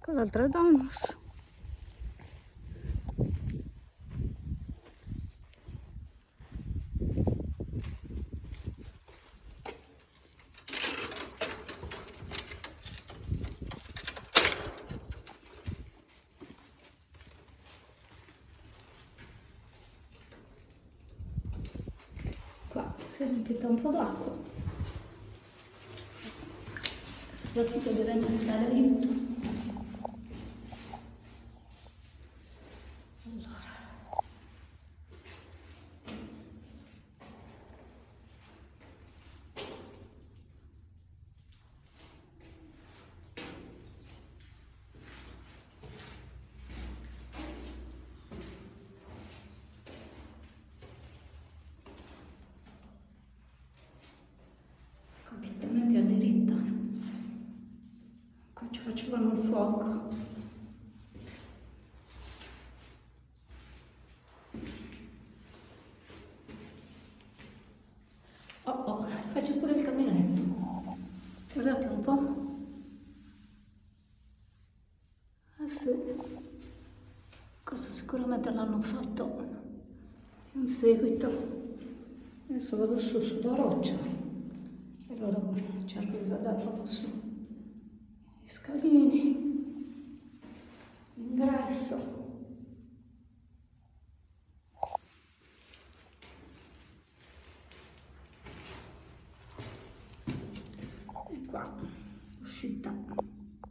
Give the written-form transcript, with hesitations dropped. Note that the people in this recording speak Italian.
con l'altra Domus. Qua si è riempita un po' d'acqua, soprattutto dovrebbe dare aiuto. Allora, completamente annerita. Qua ci facevano il fuoco. Oh, qua c'è pure il caminetto. Guardate un po'. Ah sì, questo sicuramente l'hanno fatto in seguito. Adesso vado su da roccia e allora cerco di vedere proprio su gli scalini, l'ingresso.